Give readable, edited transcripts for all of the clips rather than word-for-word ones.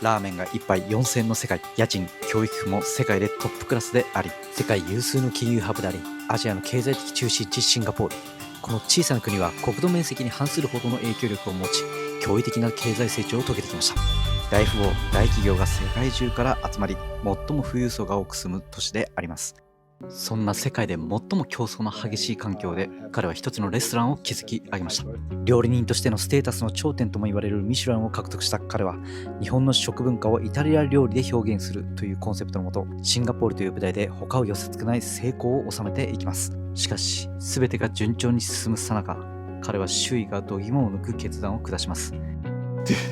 ラーメンが1杯4000円の世界、家賃教育費も世界でトップクラスであり、世界有数の金融ハブであり、アジアの経済的中心地シンガポール。この小さな国は国土面積に反するほどの影響力を持ち、驚異的な経済成長を遂げてきました。大富豪、大企業が世界中から集まり、最も富裕層が多く住む都市であります。そんな世界で最も競争の激しい環境で、彼は一つのレストランを築き上げました。料理人としてのステータスの頂点とも言われるミシュランを獲得した彼は、日本の食文化をイタリア料理で表現するというコンセプトのもと、シンガポールという舞台で他を寄せつけない成功を収めていきます。しかし、全てが順調に進むさなか、彼は周囲が度肝を抜く決断を下します。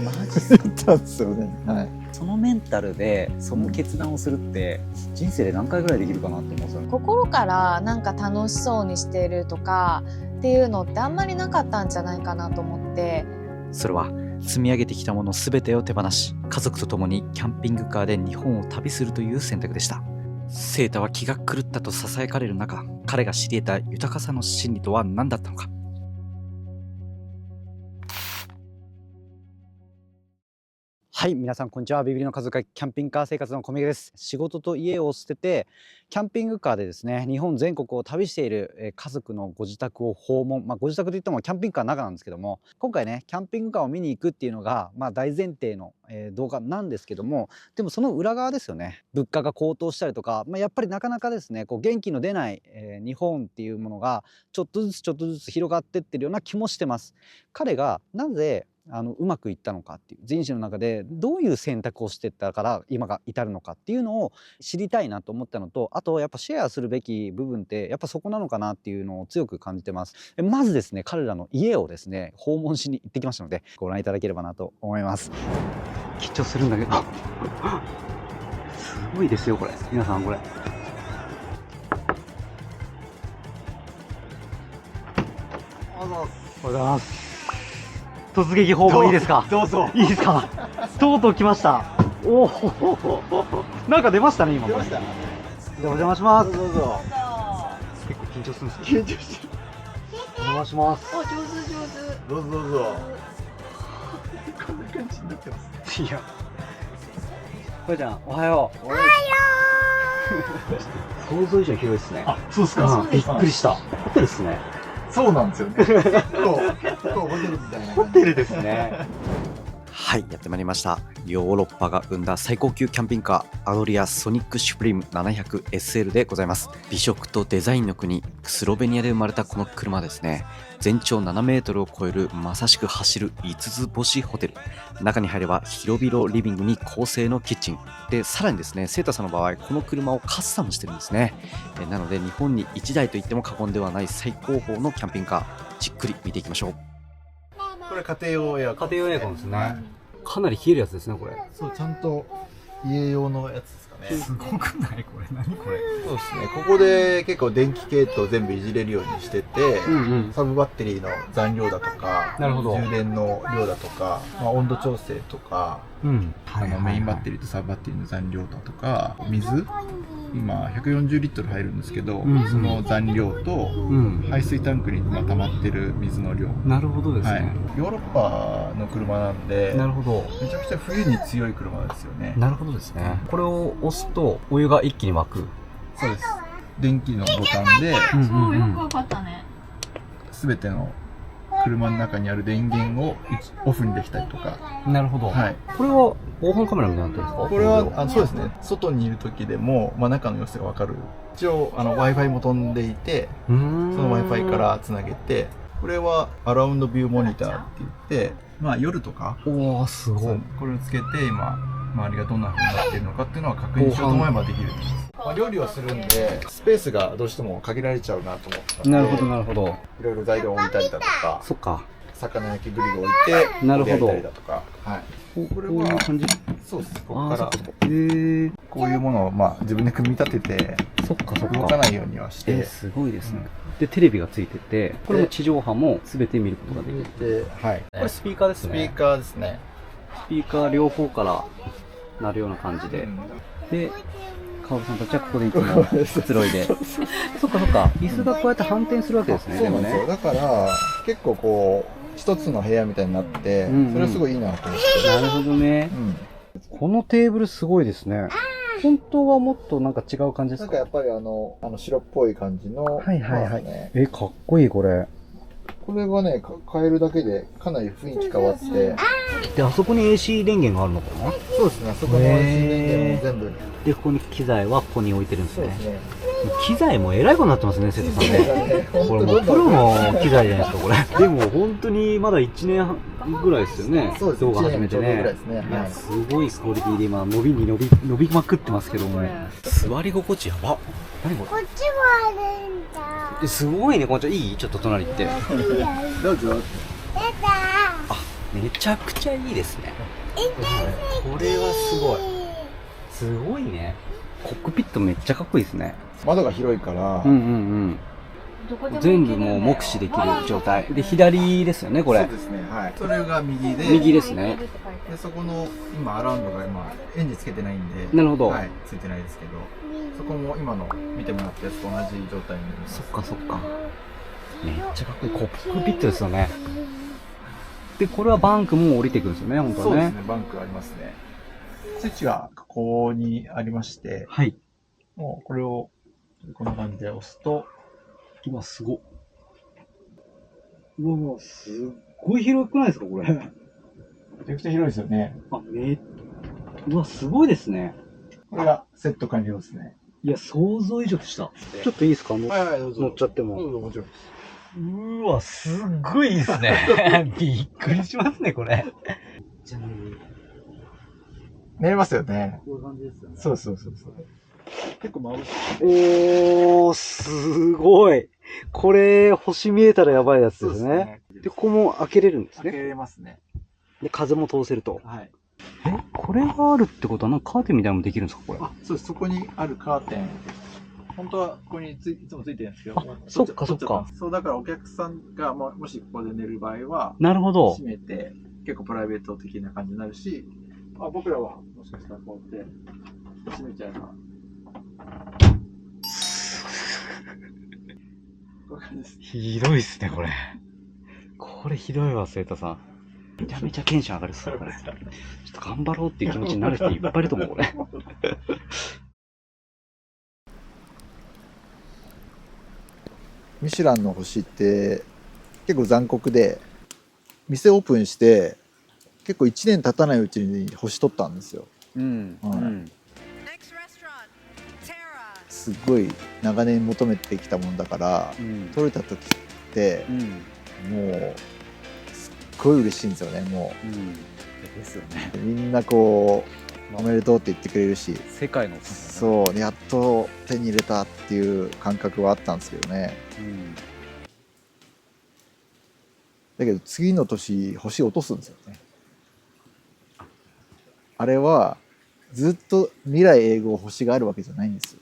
マジっすか。たんですよね。はい。そのメンタルでその決断をするって人生で何回ぐらいできるかなって思うんですよね。心からなんか楽しそうにしてるとかっていうのってあんまりなかったんじゃないかなと思って。それは積み上げてきたもの全てを手放し、家族と共にキャンピングカーで日本を旅するという選択でした。セータは気が狂ったと囁かれる中、彼が知り得た豊かさの真理とは何だったのか。はい、皆さんこんにちは。ビビリの家族会キャンピングカー生活の小宮です。仕事と家を捨ててキャンピングカーでですね、日本全国を旅している家族のご自宅を訪問、ご自宅といってもキャンピングカーの中なんですけども、今回ねキャンピングカーを見に行くっていうのが大前提の動画なんですけども、でもその裏側ですよね。物価が高騰したりとか、やっぱりなかなかですね元気の出ない日本っていうものがちょっとずつ広がってってるような気もしてます。彼がなぜうまくいったのかっていう、人生の中でどういう選択をしていったから今が至るのかっていうのを知りたいなと思ったのと、あとやっぱシェアするべき部分ってやっぱそこなのかなっていうのを強く感じてます。まずですね、彼らの家をですね訪問しに行ってきましたので、ご覧いただければなと思います。緊張するんだけどすごいですよこれ。皆さんこれ、おはようございます。突撃訪問いいですか？どうぞ。いいですか？とうとう来ました。おお、なんか出ましたね今。出ました。じゃあお邪魔します。どうぞ。結構緊張するんです緊張してる。お邪魔します。お、上手上手。どうぞどうぞ。こんな感じになってます。いや、これちゃんおはよう。おはよ想像以上広いですね。あ、そうですか。びっくりした。ホテルですね。そうなんですよね。結構ホテルみたいな。ホテルですね。はい、やってまいりました。ヨーロッパが生んだ最高級キャンピングカー、アドリアソニックシュプリーム 700SL でございます。美食とデザインの国、スロベニアで生まれたこの車ですね。全長7メートルを超えるまさしく走る5つ星ホテル。中に入れば広々リビングに高性能キッチン。で、さらにですね、セータさんの場合、この車をカスタムしてるんですね。なので、日本に1台と言っても過言ではない最高峰のキャンピングカー、じっくり見ていきましょう。これ家庭用エアコン。家庭用エアコンですね。かなり冷えるやつですね、これ。そう、ちゃんと家用のやつですかね。すごくないこれ。何これ。そうですね。ここで結構電気系統全部いじれるようにしてて、サブバッテリーの残量だとか、なるほど。充電の量だとか、温度調整とか、メインバッテリーとサブバッテリーの残量だとか、水今140リットル入るんですけど、その残量と排水タンクに溜まってる水の量。なるほどですね。ヨーロッパの車なんで、なるほど。めちゃくちゃ冬に強い車ですよね。なるほどですね。これを押すとお湯が一気に沸く。そうです。電気のボタンで、よくわかったね。すべての車の中にある電源をオフにできたりとか。なるほど。はい。これは防犯カメラみたいになってるんですか？これはそうですね。外にいる時でも、中の様子がわかる。一応Wi-Fi も飛んでいて、その Wi-Fi からつなげて、これはアラウンドビューモニターって言って、夜とか、おー、すごい。これをつけて今周りがどんな風になっているのかっていうのは確認しようと思えばできるんです。料理をするんでスペースがどうしても限られちゃうなと思って。なるほどなるほど。いろいろ材料を置いたりだとか、そっか。魚焼きグリルを置いてなるほど。焼いたりだとか。はい。これはこういう感じ。そうです。ここからこういうものを自分で組み立てて、そっかそっか。動かないようにはして。すごいですね。でテレビがついてて、これも地上波もすべて見ることができる。はい。これスピーカーですね。スピーカーですね。スピーカー両方から鳴るような感じで。で、カオルさんたちはここでいつもくつろいで。そっかそっか。椅子がこうやって反転するわけですね。そうなんですよ。だから結構こう一つの部屋みたいになって、それはすごいいいなと思って。なるほどね。このテーブルすごいですね。本当はもっとなんか違う感じですか？なんかやっぱり白っぽい感じの。はいはいはい。ね、かっこいいこれ。これがね、変えるだけでかなり雰囲気変わって。で、あそこに AC 電源があるのかな？そうですね、あそこの AC 電源も全部。で、ここに機材はここに置いてるんですね。そうですね。機材もえらいことになってますね、瀬戸さんね。これもうプロの機材じゃないですか、これ。でも本当にまだ1年半ぐらいですよね。そうです。動画始めてね。いや、すごいクオリティで今伸びまくってますけども。座り心地やば。何これ？こっちもあるんだ。すごいね、こんちゃん。いい？ちょっと隣行って。どうぞ。出た。めちゃくちゃいいですね。これはすごい。すごいね。コックピットめっちゃかっこいいですね。窓が広いから、全部もう目視できる状態で、左ですよねこれ。そうですね、はい。それが右で、右ですね。でそこの今アラウンドが今エンジンつけてないんで、なるほど、はい、ついてないですけど、そこも今の見てもらったやつと同じ状態になります。そっかそっか。めっちゃかっこいいコックピットですよね。でこれはバンクも降りてくるんですよね、本当はね。そうですね、バンクありますね。スイッチがここにありまして、はい。もうこれをこんな感じで押すと、うわすごっ。うわすっごい広くないですかこれ。めちゃくちゃ広いですよね。うわすごいですね。これがセット完了ですね。いや想像以上でした。ちょっといいですか？はいはい、どうぞ。乗っちゃっても。どうぞ、もちろん。うわすっごいですね。びっくりしますねこれ。寝れますよね。こういう感じですよね。そうそうそうそう。結構眩しい。おー、すごい。これ、星見えたらやばいやつですね。で、ここも開けれるんです開けね。れますね。で、風も通せると。はい。これがあるってことは、なんかカーテンみたいなのもできるんですかこれ。あ、そうです。そこにあるカーテン。本当はここにいつもついてるんですけど。あそっかそっか。そう、だからお客さんがもしここで寝る場合は、なるほど。閉めて、結構プライベート的な感じになるし、僕らはもしかしたらこうやって閉めちゃえば。こういう感じです。ひどいっすね、これ。これひどいわ、セイタさん。めちゃめちゃテンション上がるっすね、これ。ちょっと頑張ろうっていう気持ちになる人いっぱいいると思う、これ。ミシュランの星って結構残酷で、店オープンして結構1年経たないうちに星取ったんですよ。すっごい長年求めてきたもんだから、取れた時って、もうすっごい嬉しいんですよね。もう、ですよね。みんなこうおめでとうって言ってくれるし、世界のそうやっと手に入れたっていう感覚はあったんですけどね。だけど次の年星落とすんですよね。あれはずっと未来永劫星があるわけじゃないんですよ。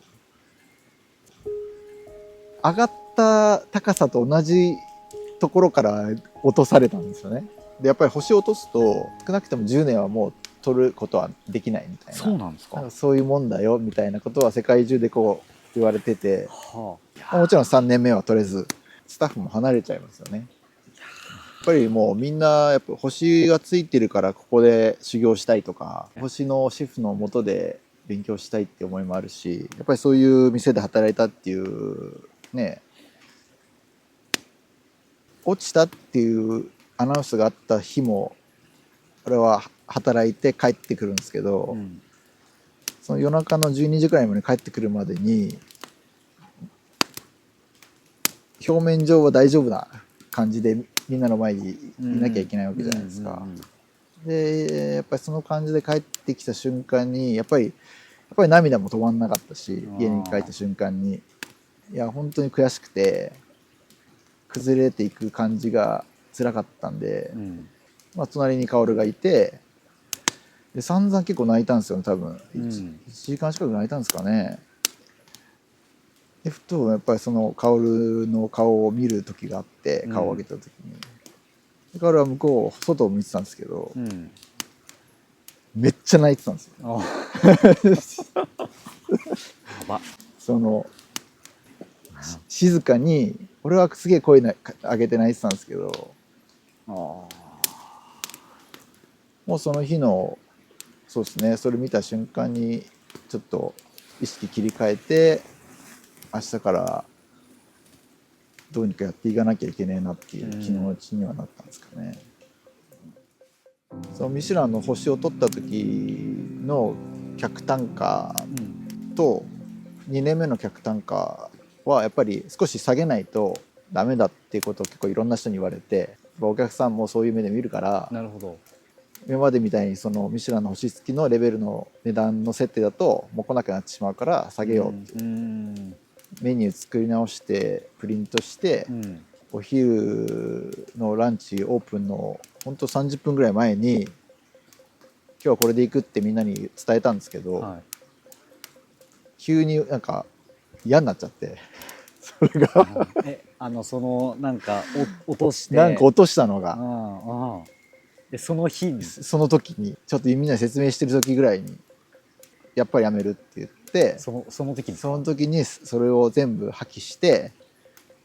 上がった高さと同じところから落とされたんですよね。でやっぱり星を落とすと少なくとも10年はもう取ることはできないみたいな。そうなんですか。そういうもんだよみたいなことは世界中でこう言われてて、もちろん3年目は取れずスタッフも離れちゃいますよね。やっぱりもうみんなやっぱ星がついてるからここで修行したいとか、星のシェフの下で勉強したいって思いもあるし、やっぱりそういう店で働いたっていうね、落ちたっていうアナウンスがあった日も俺は働いて帰ってくるんですけど、その夜中の12時くらいまで帰ってくるまでに表面上は大丈夫な感じでみんなの前にいなきゃいけないわけじゃないですか。でやっぱりその感じで帰ってきた瞬間にやっぱり涙も止まんなかったし、家に帰った瞬間にいや本当に悔しくて崩れていく感じが辛かったんで、隣に薫がいて、で散々結構泣いたんですよね。多分 1時間近く泣いたんですかね。でふとやっぱりその薫の顔を見る時があって、顔を上げた時に、薫は向こう外を見てたんですけど、めっちゃ泣いてたんですよ。その静かに、俺はすげえ声上げて泣いてたんですけど、もうその日のそうですね、それ見た瞬間にちょっと意識切り替えて、明日からどうにかやっていかなきゃいけないなっていう気持ちにはなったんですかね。そのミシュランの星を取った時の客単価と2年目の客単価はやっぱり少し下げないとダメだっていうことを結構いろんな人に言われて、お客さんもそういう目で見るから、なるほど。今までみたいにそのミシュランの星付きのレベルの値段の設定だともう来なくなってしまうから下げようっていう、メニュー作り直してプリントして、お昼のランチオープンのほんと30分ぐらい前に今日はこれで行くってみんなに伝えたんですけど、はい、急になんか嫌になっちゃってそれがそのなんか落としてなんか落としたのが、でその日にその時にちょっとみんなに説明してる時ぐらいにやっぱりやめるって言って、その時にそれを全部破棄して、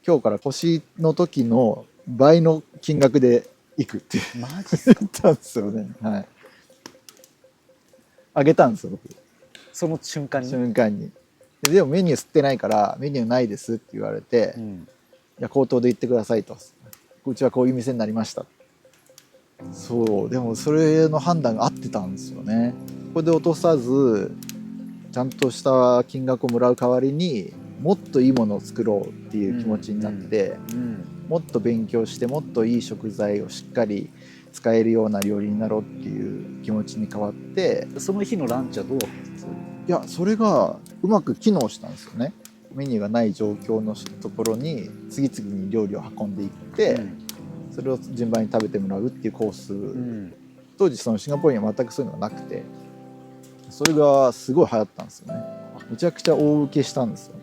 今日から星の時の倍の金額で行くってマジっすか言ったんですよね。はい。あげたんですよ、僕。その瞬間に。でもメニュー吸ってないからメニューないですって言われて、いや口頭で言ってくださいと。うちはこういう店になりました。そう、でもそれの判断が合ってたんですよね。ここで落とさずちゃんとした金額をもらう代わりにもっといいものを作ろうっていう気持ちになって、もっと勉強してもっといい食材をしっかり使えるような料理になろうっていう気持ちに変わって、その日のランチはどうだったんですか？いやそれがうまく機能したんですよね。メニューがない状況のところに次々に料理を運んでいって、それを順番に食べてもらうっていうコース、当時そのシンガポールには全くそういうのがなくて、それがすごい流行ったんですよね。めちゃくちゃ大受けしたんですよ。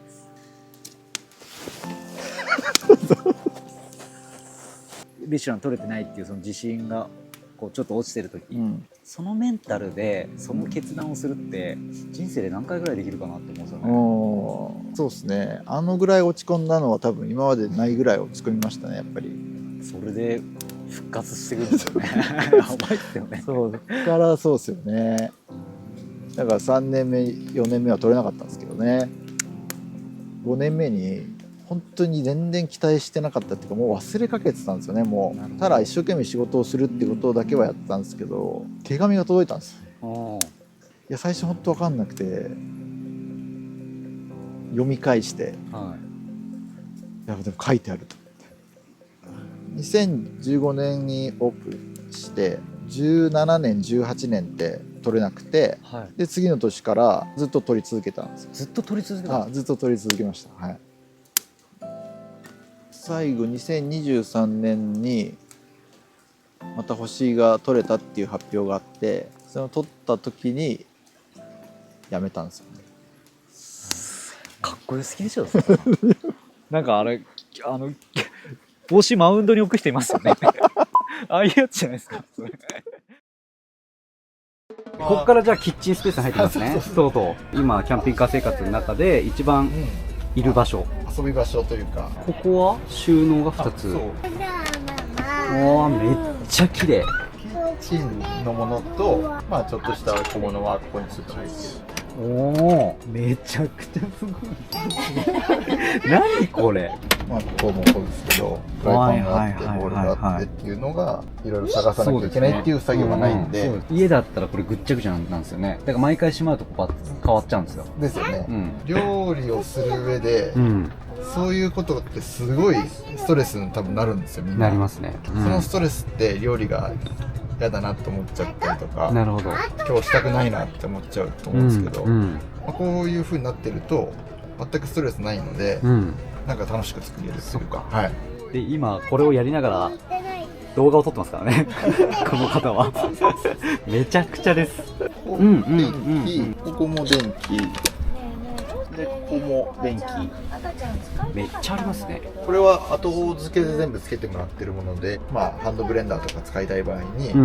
ミシュラン取れてないっていうその自信がこうちょっと落ちてる時、そのメンタルでその決断をするって人生で何回ぐらいできるかなって思うんですよね。そうですね。あのぐらい落ち込んだのは多分今までないぐらい落ち込みましたね、やっぱり。それで復活してくるんですよね。やばいっすよね。そうだからそうですよね。だから3年目4年目は取れなかったんですけどね、5年目に本当に全然期待してなかったっていうか、もう忘れかけてたんですよね。もうただ一生懸命仕事をするっていうことだけはやったんですけど、手紙が届いたんですよ。いや最初本当分かんなくて読み返して、いやでも書いてあると思って、2015年にオープンして17年18年って取れなくて、で次の年からずっと取り続けたんですよ。ずっと取り続けた？ずっと取り続けました。はい。最後2023年にまた星が取れたっていう発表があって、その取った時にやめたんですよね。かっこよすぎでしょ。なんかあれ帽子マウンドに置く人いますよね。ああいうやつじゃないですか。ここからじゃあキッチンスペースに入ってますね。そう今キャンピングカー生活の中で一番いる場所、遊び場所というか、ここは収納が2つ。めっちゃ綺麗。キッチンのものと、まあちょっとした小物はここにちょっと入ってる。めちゃくちゃすごい。何これ。まあここもそうですけど、フライパンがあってボウルがあってっていうのがいろいろ探さなきゃいけないっていう作業がないんで、家だったらこれぐっちゃぐちゃなんですよね。だから毎回しまうとこう変わっちゃうんですよ。ですよね。料理をする上で、そういうことってすごいストレスに多分なるんですよ、みんな。なりますね。そのストレスって料理が嫌だなって思っちゃったりとか、なるほど。今日したくないなって思っちゃうと思うんですけど、こういう風になってると全くストレスないので、なんか楽しく作れるっていうか。で今これをやりながら動画を撮ってますからね。この方はめちゃくちゃです。ここも電気で、ここも電気。めっちゃありますね。これは後付けで全部つけてもらってるもので、まあハンドブレンダーとか使いたい場合に、そ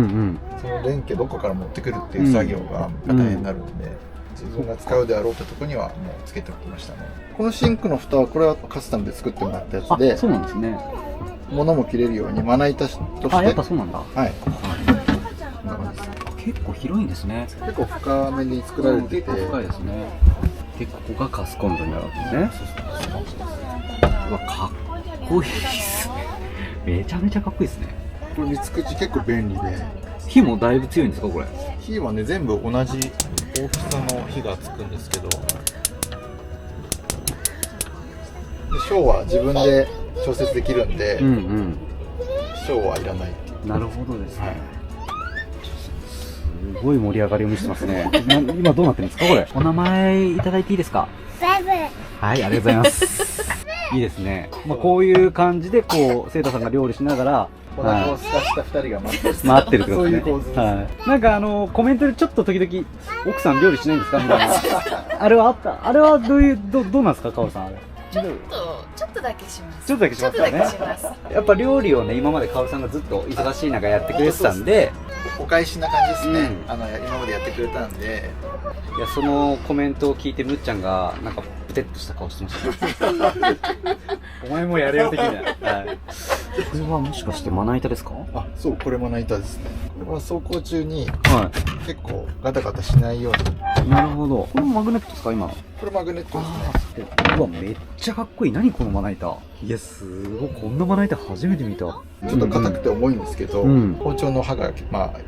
の電気をどこから持ってくるっていう作業が大変になるんで、自分が使うであろうってとこにはもうつけておきましたね。このシンクの蓋はこれはカスタムで作ってもらったやつで、そうなんですね。物も切れるようにまな板として。やっぱそうなんだ。はい。こんな感じです。結構広いんですね。結構深めに作られてて、結構深いですね。で、ここがカスコンロになるわけですね。うわ、かっこいいですね。めちゃめちゃかっこいいですね。これ三つ口結構便利で、火もだいぶ強いんですか、これ。火はね全部同じ大きさの火がつくんですけど、で小は自分で調節できるんで、うんうん。小はいらないっていう。なるほどですね。はい。すごい盛り上がりを見せてますね。今どうなってるんですか、これ。お名前いただいていいですか。バブ。はい、ありがとうございます。いいですね。まあ、こういう感じで、こう、セイタさんが料理しながら、お腹を空かした2人が待ってる。回ってるってことですね。そういう構図です。はい。なんかコメントでちょっと時々、奥さん料理しないんですかみたいな。あれはあった。あれはどうなんですか、カオルさん、あれ。ちょっとだけします。ちょっとだけしますよね。やっぱ料理をね、今までカオルさんがずっと忙しい中やってくれてたんで、お返しな感じですね。うん今までやってくれたんで、いや、そのコメントを聞いてむっちゃんが、なんか、ブテッとした顔してましたね。お前もやれよ的な。はい。これはもしかしてまな板ですか？あ、そう、これまな板ですね。これは走行中には結構ガタガタしないように。い。なるほど。これもマグネットですか、今の？これマグネットですね。うわ、めっちゃかっこいい。何このまな板。いや、すごい。こんなまな板初めて見た。ちょっと硬くて重いんですけど、うん包丁の刃が、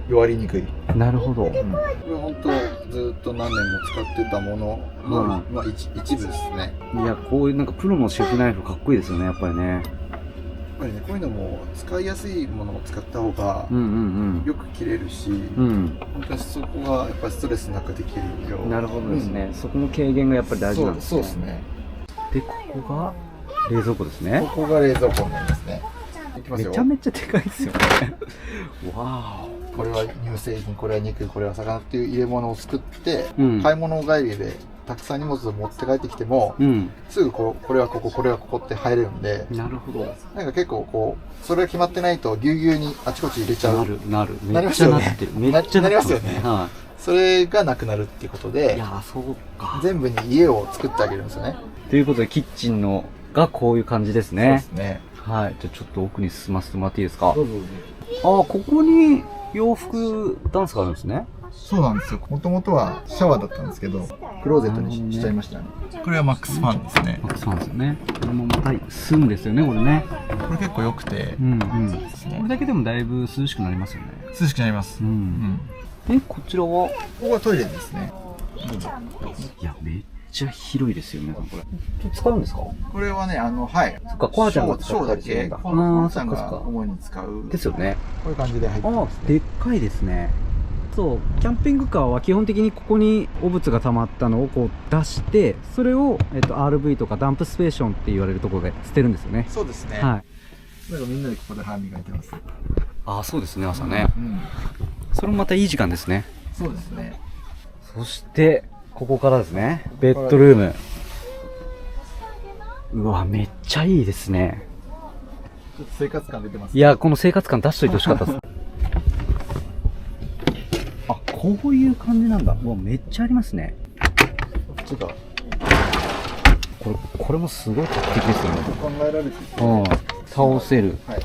弱りにくい。なるほど。これ本当ずっと何年も使ってたものの、一部ですね。いや、こういうなんかプロのシェフナイフかっこいいですよね、やっぱりね。やっぱりね、こういうのも使いやすいものを使った方がうんうんよく切れるし、うん。本当にそこがやっぱりストレスなくできるようん。なるほどですね。そこの軽減がやっぱり大事なんですね。そうですね。で、ここが冷蔵庫ですね。ここが冷蔵庫になりますね。いきますよ。めちゃめちゃでかいですよね。わこれは乳製品、これは肉、これは魚っていう入れ物を作って、ー。うん。買い物帰りでたくさん荷物を持って帰ってきても、うん。すぐこれはここ、これはここって入れるんで、なるほど。なんか結構こう、それが決まってないとぎゅうぎゅうにあちこち入れちゃう。なる。なりめっちゃますよねなってる。めっちゃなってますなりますよねはそれがなくなるっていうことい。いで、やー、そうか。全部に家を作ってあげるんですよね。ということで、キッチンのがこういう感じですそうでね。すね。はい。じゃあちょっと奥に進ませてもらっていいですか。どうぞ。あ、ここに洋服ダンスがあるんですね。そうなんですよ。もともとはシャワーだったんですけど、クローゼットにしちゃいましたね。これはマックスファンですね。そうなんですよね。これもまた吸うんですよね、これね。これ結構良くて、うんうん。これだけでもだいぶ涼しくなりますよね。涼しくなります。う。うんん。で、こちらは、ここはトイレですね。いや、めっちゃ広いですよ、皆さん、これ。使うんですか？これはね、はい。そっか、コアちゃんが使ったショーだけ、りするんだ。コアちゃんそっかそっか。が主に使う。ですよね。こういう感じで入ってああ、ます。でっかいですね。そう、キャンピングカーは基本的にここに汚物が溜まったのをこう出して、それを、RV とかダンプステーションって言われるところで捨てるんですよね。そうですね。はい。なんかみんなでここで歯磨いてます。ああ、そうですね、朝ね。うん。それもまたいい時間ですね。そうですね。そして、ここからですね、ベッドルーム。うわ、めっちゃいいですね。ちょっと生活感出てます。いや、この生活感出しといてほしかったです。あ、こういう感じなんだ。うわ、めっちゃありますね。こっちがこれもすごい画期的ですよね。考えられていて。うん。倒せる。はい。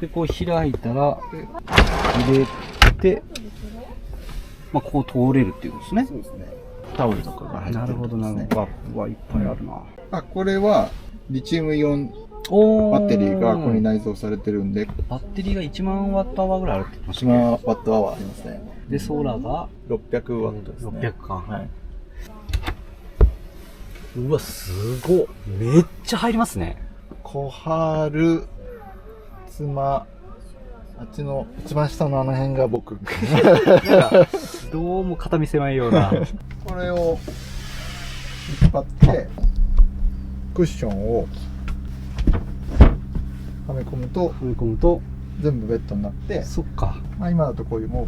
で、こう開いたら、入れて、まあ、ここ通れるっていうんですね。そうですね。タオルとかが入ってるなるほど、なるほど。うわ、いっぱいあるな。これは、リチウムイオンおバッテリーがここに内蔵されてるんで、バッテリーが1万ワットアワーぐらいあるって言ってました1ね。万ワットアワーありますね。で、ソーラーが600ワットですね。 600か。はい。うわ、すごっ。めっちゃ入りますね。小春、妻、あっちの一番下のあの辺が僕。なんか、どうも肩身狭いような。これを引っ張って、クッションをはめ込むと、踏み込むと、全部ベッドになって、そっか。今だとこういう毛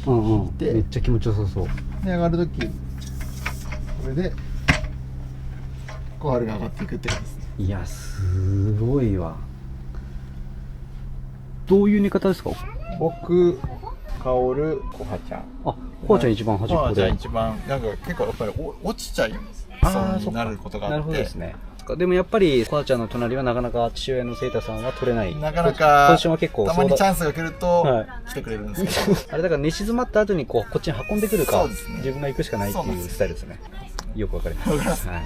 布うんうん。でめっちゃ気持ちよさそう。で上がるとき、これで、小春が上がっていくって感じですね。いや、すごいわ。どういう寝方ですか？僕、薫、小葉ちゃん。あ、こうちゃん一番端っこで。小葉ちゃん一番、なんか結構やっぱり落ちちゃいあーそうになることがあって、なるほどですね。か。でもやっぱり母ちゃんの隣はなかなか父親のセイタさんは取れない。なかなかポジションは結構たまにチンャンスが来るとはい来てくれるんですけど、あれだから寝静まった後にこっちに運んでくるか、そうですね自分が行くしかないっていうスタイルですね。よくわかります。わかりますはい。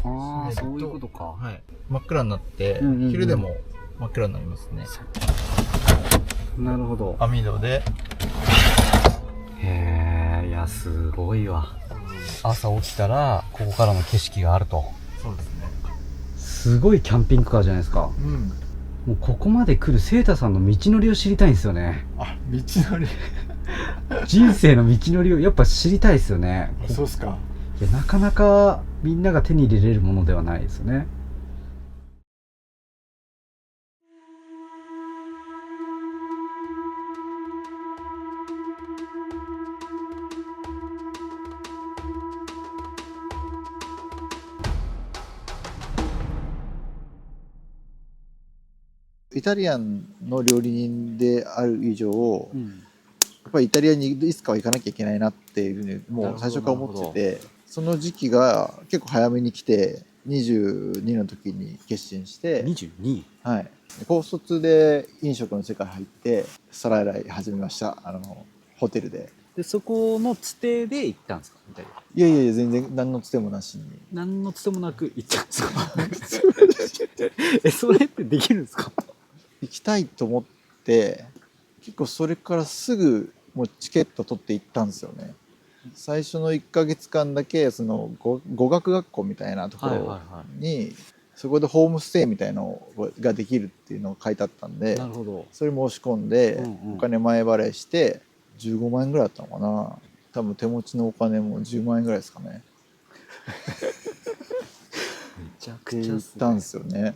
ああ、そういうことか。はい、真っ暗になって、うんうんうん昼でも真っ暗になりますね。なるほど。網戸でへえ、いや、すごいわ。朝起きたら、ここからの景色があると。そうですね。すごいキャンピングカーじゃないですか。うん。もうここまで来るセイタさんの道のりを知りたいんですよね。あ、道のり。人生の道のりをやっぱ知りたいですよね。そうっすか。いや、なかなかみんなが手に入れれるものではないですよね。イタリアンの料理人である以上、うん。やっぱりイタリアにいつかは行かなきゃいけないなっていうふうにもう最初から思なるほってて、その時期が結構早めに来て、22の時に決心して、 22。はい、高卒で飲食の世界入って皿洗い始めました。ホテルで。で、そこのつてで行ったんですか、イタリア。いやいやいや、全然何のつてもなしに。何のつてもなく行ったんですか。それってできるんですか。行きたいと思って、結構それからすぐもうチケット取って行ったんですよね。最初の1ヶ月間だけその語学学校みたいなところに、そこでホームステイみたいのができるっていうのが書いてあったんで、なるほど。それ申し込んで、うんうんお金前払いして15万円ぐらいだったのかな。多分手持ちのお金も10万円ぐらいですかね。めちゃって言っくちゃっすねたんですよね。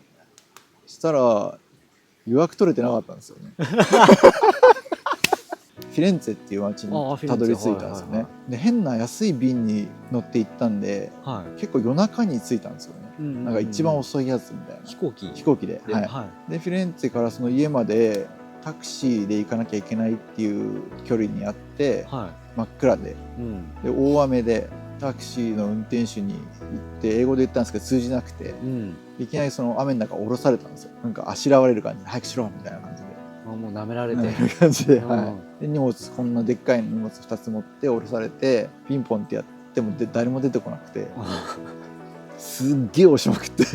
したら予約取れてなかったんですよね。フィレンツェっていう街にたどり着いたんですよね。で、変な安い便に乗って行ったんで、は結構夜中に着いたんですよね。い。なんか一番遅いやつみたいな。飛行機。飛行機で。はい。はで、フィレンツェからその家までタクシーで行かなきゃいけないっていう距離にあってい。、は真っ暗で、い。うん。で大雨でタクシーの運転手に行って英語で言ったんですけど通じなくて、うん。いきなりその雨の中降ろされたんですよ。なんかあしらわれる感じで早くしろみたいな感じで。もう舐められて。みたいな感じで、うんはい、で荷物こんなでっかい荷物2つ持って降ろされてピンポンってやっても誰も出てこなくてすっげえ押しまくって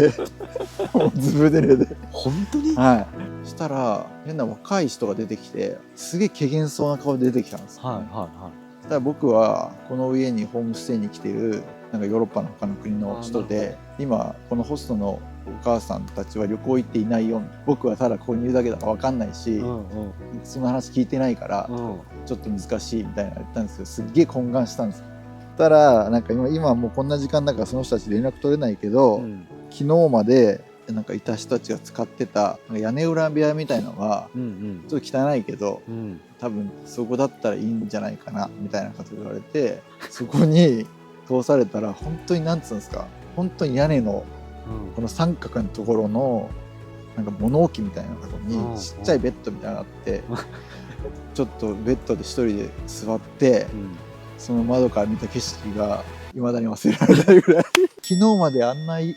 もうずぶ濡れで、本当に。はい、したら変な若い人が出てきてすげえ怪げそうな顔で出てきたんですよ、はいはいはそしたら僕はこの家にホームステイに来てるなんかヨーロッパの他の国の人で今このホストのお母さんたちは旅行行っていないよ、僕はただここにいるだけだから分かんないし、い。うんその話聞いてないからうん。うん。ちょっと難しいみたいなの言ったんですけどすっげえ懇願したんですよ。たらなんか今もうこんな時間だからその人たち連絡取れないけど、うん昨日までなんかいた人たちが使ってたなんか屋根裏部屋みたいのがうんちょっと汚いけどうん。多分そこだったらいいんじゃないかなみたいなこと言われてそこに通されたら本当になんつうんですか本当に屋根のこの三角のところのなんか物置みたいなところうんにちっちゃいベッドみたいなのがあってちょっとベッドで一人で座ってうん。その窓から見た景色が未だに忘れられないぐらい昨日まであんな実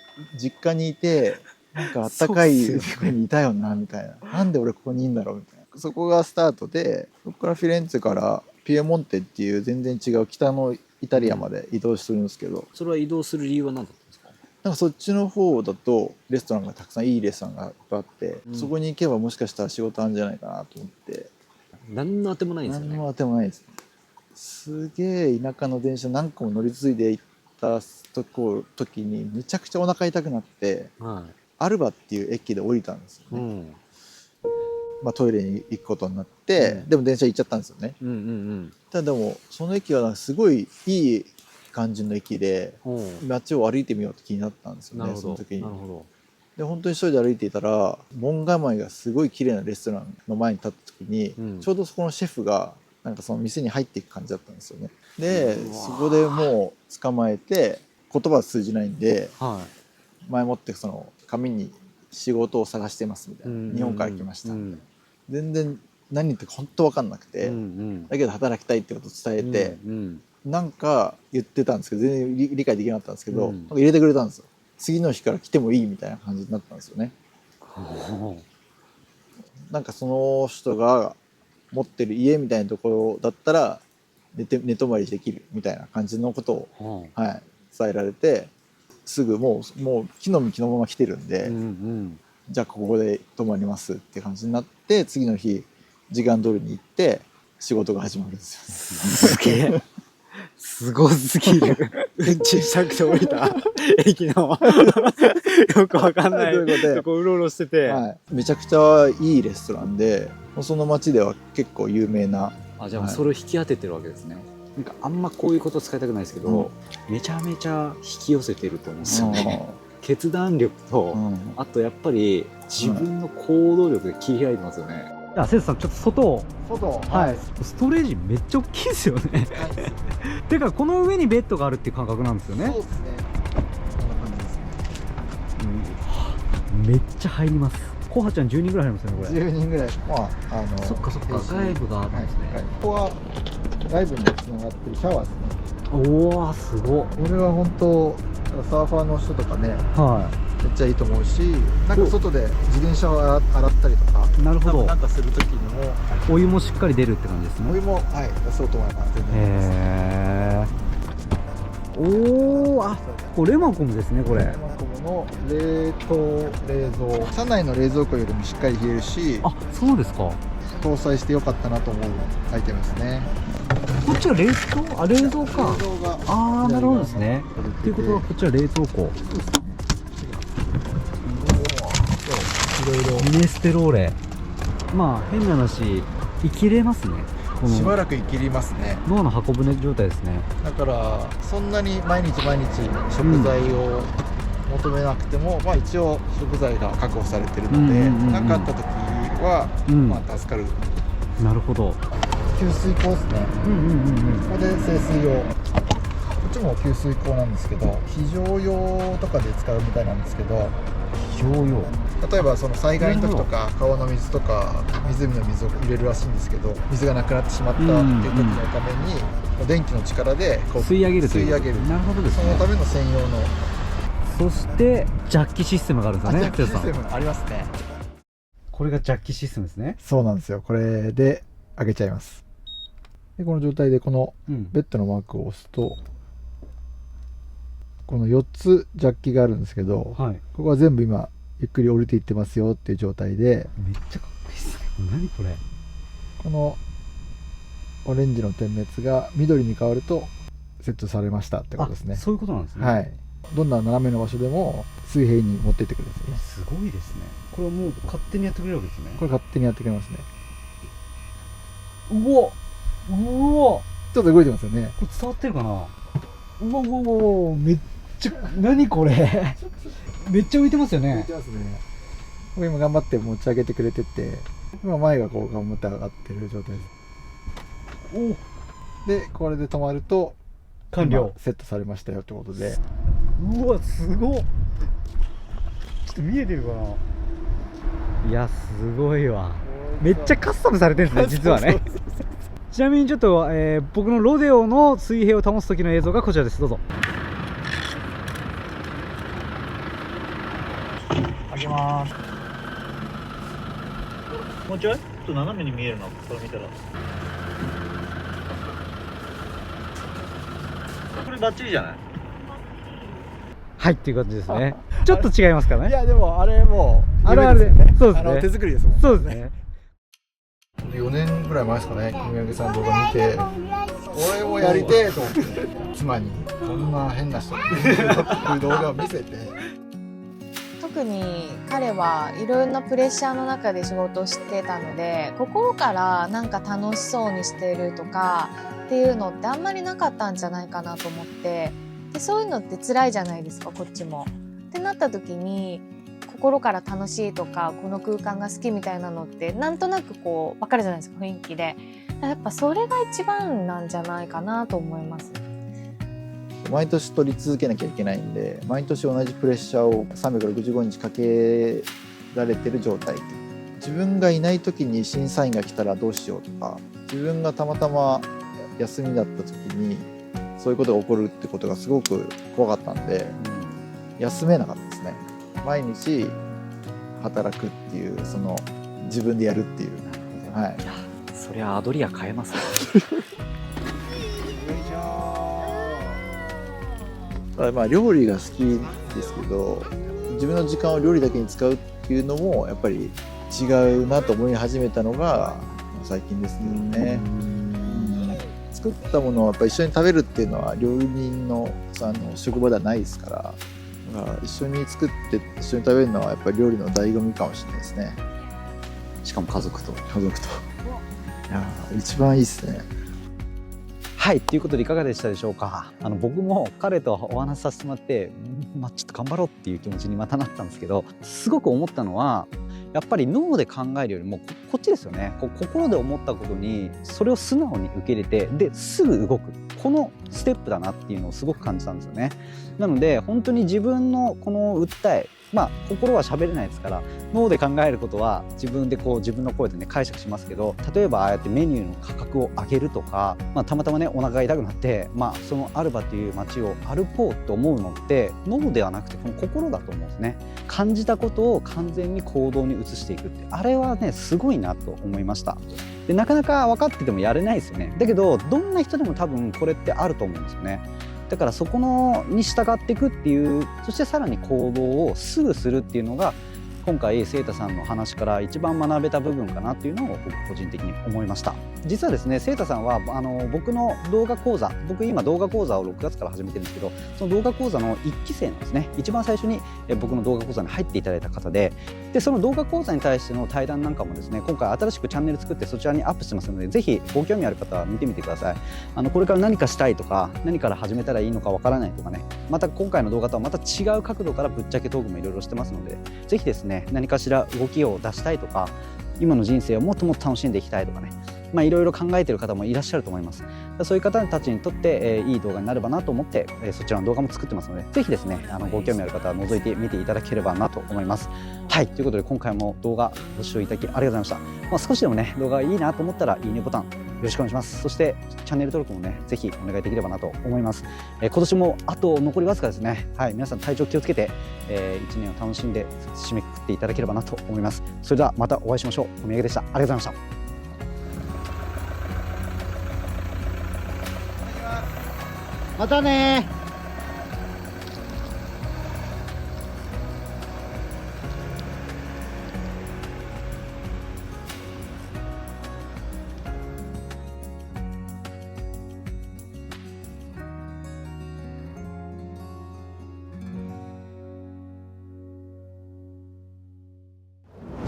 家にいてなんかあったかいとこにいたよなみたいな、なんで俺ここにいんだろうみたいな、そこがスタートでそこからフィレンツェからピエモンテっていう全然違う北のイタリアまで移動するんですけど、それは移動する理由は何だったんですか。なんかそっちの方だとレストランがたくさんいいレストランがいっぱいあって、うんそこに行けばもしかしたら仕事あるんじゃないかなと思って何の当てもないんですよね。何も当てもないですね。すげえ田舎の電車何個も乗り継いで行った時にめちゃくちゃお腹痛くなってはアルバっていう駅で降りたんですよい。うね、ん。まあ、トイレに行くことになって、うんでも電車行っちゃったんですよね。うんうんただでもその駅はなんかすごいいい感じの駅でうん。街を歩いてみようって気になったんですよね、なるほど。その時になるほど。で本当に一人で歩いていたら門構えがすごい綺麗なレストランの前に立った時に、うんちょうどそこのシェフがなんかその店に入っていく感じだったんですよね。でうわそこでもう捕まえて言葉は通じないんでは前もってその紙に仕事を探してますみたい。いな、日本から来ました、うん全然何言ってか本当分かんなくて、うんだけど働きたいってことを伝えて、うんなんか言ってたんですけど全然理解できなかったんですけど、うんなんか入れてくれたんですよ。次の日から来てもいいみたいな感じになったんですよね。なんかその人が持ってる家みたいなところだったら寝泊まりできるみたいな感じのことを、はい、伝えられて、すぐもう木の実木のまま来てるんで、じゃあここで泊まりますって感じになって、次の日時間通りに行って仕事が始まるんですよ。すげえ。すごすぎる。小さくて降りた駅のよくわかんないとこうろうろしてて、はい、めちゃくちゃいいレストランで、その町では結構有名な。じゃあそれを引き当ててるわけですね。なんかあんまこういうこと使いたくないですけど、めちゃめちゃ引き寄せてると思うんですよね。決断力と、あとやっぱり自分の行動力で切り開いてますよね。生徒さんちょっと外、はい、ストレージめっちゃ大きいですよね。てかこの上にベッドがあるっていう感覚なんですよね。そうですね。こんな感じですね。めっちゃ入ります。コハちゃん10人ぐらい入りますよね、これ。10人ぐらい。そっかそっか、外部があるんですね。ここは外部につながってるシャワーですね。おお、すごっ。これは本当サーファーの人とかね、めっちゃいいと思うし、なんか外で自転車を洗ったりとか、なるほど、なんかする時にもお湯もしっかり出るって感じですね。お湯も、出そうと思えば全然出ます。へー。おお、これレマコムですね、これ。レマコムの冷凍冷蔵、車内の冷蔵庫よりもしっかり冷えるし、そうですか。搭載してよかったなと思うアイテムですね。こっちは冷凍、冷蔵か。冷蔵がなるほどですね。っていうことはこっちは冷凍庫。いろいろミネステローレ。まあ変な話、生きれますね。しばらく生きりますね。ノアの箱舟状態ですね。だからそんなに毎日毎日食材を求めなくても、一応食材が確保されてるので、何かあった時は、助かる。なるほど。給水口ですね。ここで清水用。こっちも給水口なんですけど、非常用とかで使うみたいなんですけど、非常用。例えばその災害の時とか川の水とか湖の水を入れるらしいんですけど、水がなくなってしまったっていう時のために、電気の力でこう吸い上げるという。吸い上げる。なるほどですね。そのための専用の。そしてジャッキシステムがあるんですよね。ジャッキシステムありますね。これがジャッキシステムですね。そうなんですよ。これで上げちゃいます。でこの状態でこのベッドのマークを押すと、この4つジャッキがあるんですけど、ここは全部今ゆっくり降りていってますよっていう状態で、めっちゃかっこいいですね。何これ。このオレンジの点滅が緑に変わるとセットされましたってことですね。そういうことなんですね。はい。どんな斜めの場所でも水平に持っていってくれるんですね。すごいですね。これはもう勝手にやってくれるわけですね。これ勝手にやってくれますね。うわちょっと動いてますよね。これ伝わってるかな。めっちゃ、何これ。めっちゃ浮いてますよね。浮いてますね。これ今頑張って持ち上げてくれてて、今前がこう頑張って上がってる状態です。でこれで止まると完了。セットされましたよってことで。うわ、すごっ。ちょっと見えてるかな。いや、すごいわ。めっちゃカスタムされてるんですね、実はね。ちなみにちょっと、僕のロデオの水平を保つ時の映像がこちらです。どうぞ。上げます。もうちょいちょっと斜めに見えるな、これ見たら。これバッチリじゃない？はいっていう感じですね。ちょっと違いますからね。いやでもあれもあれで、そうですね。手作りですもんね。そうですね。4年ぐらい前ですかね、君上さんの動画見て、俺もやりてえと思って、妻にこんな変な人っていう動画を見せて。特に彼はいろんなプレッシャーの中で仕事をしてたので、心からなんか楽しそうにしてるとかっていうのってあんまりなかったんじゃないかなと思って、でそういうのって辛いじゃないですか、こっちも。ってなった時に心から楽しいとかこの空間が好きみたいなのってなんとなくこう分かるじゃないですか、雰囲気で。やっぱそれが一番なんじゃないかなと思います。毎年取り続けなきゃいけないんで、毎年同じプレッシャーを365日かけられてる状態。自分がいない時に審査員が来たらどうしようとか、自分がたまたま休みだった時にそういうことが起こるってことがすごく怖かったんで、休めなかったですね。毎日働くっていう、その自分でやるっていう。はい。そりゃアドリア変えますね。まあ料理が好きですけど、自分の時間を料理だけに使うっていうのもやっぱり違うなと思い始めたのが最近ですけどね。作ったものをやっぱ一緒に食べるっていうのは料理人の職場ではないですから、だから一緒に作って一緒に食べるのはやっぱり料理の醍醐味かもしれないですね。しかも家族と。いや一番いいですね。はい、ということでいかがでしたでしょうか。僕も彼とお話しさせてもらって、ちょっと頑張ろうっていう気持ちにまたなったんですけど、すごく思ったのはやっぱり脳で考えるよりもこっちですよね。心で思ったことにそれを素直に受け入れて、ですぐ動く、このステップだなっていうのをすごく感じたんですよね。なので本当に自分のこの訴え、心は喋れないですから脳で考えることは自分で自分の声でね解釈しますけど、例えばああやってメニューの価格を上げるとか、たまたまねお腹が痛くなって、そのアルバという街を歩こうと思うのって脳ではなくてこの心だと思うんですね。感じたことを完全に行動に移していくって、あれはねすごいなと思いました。でなかなか分かっててもやれないですよね。だけどどんな人でも多分これってあると思うんですよね。だからそこに従っていくっていう、そしてさらに行動をすぐするっていうのが今回セイタさんの話から一番学べた部分かなっていうのを僕個人的に思いました。実はですね、セイタさんは僕の動画講座、僕今動画講座を6月から始めてるんですけど、その動画講座の1期生なんですね。一番最初に僕の動画講座に入っていただいた方で、その動画講座に対しての対談なんかもですね、今回新しくチャンネル作ってそちらにアップしてますので、ぜひご興味ある方は見てみてください。これから何かしたいとか、何から始めたらいいのかわからないとかね、また今回の動画とはまた違う角度からぶっちゃけトークもいろいろしてますので、ぜひですね、何かしら動きを出したいとか、今の人生をもっともっと楽しんでいきたいとかね、いろいろ考えている方もいらっしゃると思います。そういう方たちにとって、いい動画になればなと思って、そちらの動画も作ってますので、ぜひですねご興味ある方は覗いてみていただければなと思います。はい、ということで今回も動画ご視聴いただきありがとうございました。少しでもね動画がいいなと思ったらいいねボタンよろしくお願いします。そしてチャンネル登録もねぜひお願いできればなと思います。今年もあと残りわずかですね。はい、皆さん体調気をつけて、1年を楽しんで締めくくっていただければなと思います。それではまたお会いしましょう。おみやげでした。ありがとうございました。またねー。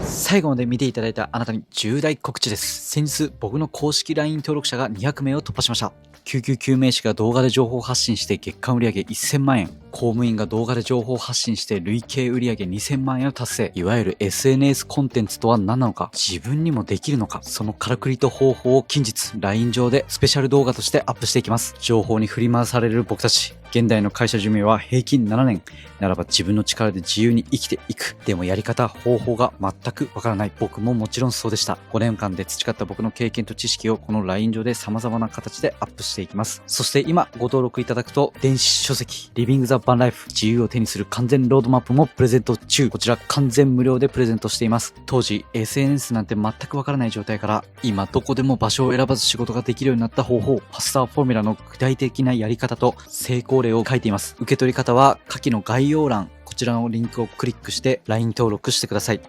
最後まで見ていただいたあなたに重大告知です。先日僕の公式 LINE 登録者が200名を突破しました。救急救命士が動画で情報発信して月間売上1000万円、公務員が動画で情報発信して累計売上2000万円を達成。いわゆる SNS コンテンツとは何なのか、自分にもできるのか、そのからくりと方法を近日 LINE 上でスペシャル動画としてアップしていきます。情報に振り回される僕たち、現代の会社寿命は平均7年ならば自分の力で自由に生きていく。でもやり方方法が全くわからない。僕ももちろんそうでした。5年間で培った僕の経験と知識をこの LINE 上で様々な形でアップしていきます。そして今ご登録いただくと電子書籍リビングザバンライフ、自由を手にする完全ロードマップもプレゼント中。こちら完全無料でプレゼントしています。当時 SNS なんて全くわからない状態から今どこでも場所を選ばず仕事ができるようになった方法、パスターフォーミュラの具体的なやり方と成功例を書いています。受け取り方は下記の概要欄、こちらのリンクをクリックして LINE 登録してください。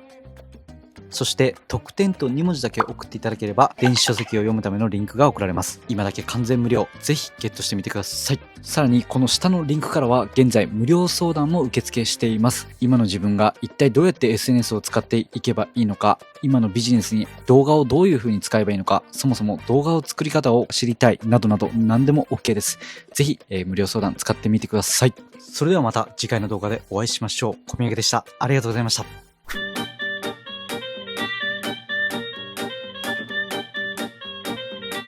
そして特典と2文字だけ送っていただければ電子書籍を読むためのリンクが送られます。今だけ完全無料。ぜひゲットしてみてください。さらにこの下のリンクからは現在無料相談も受付しています。今の自分が一体どうやって SNS を使っていけばいいのか、今のビジネスに動画をどういう風に使えばいいのか、そもそも動画を作り方を知りたいなどなど何でも OK です。ぜひ、無料相談使ってみてください。それではまた次回の動画でお会いしましょう。小宮でした。ありがとうございました。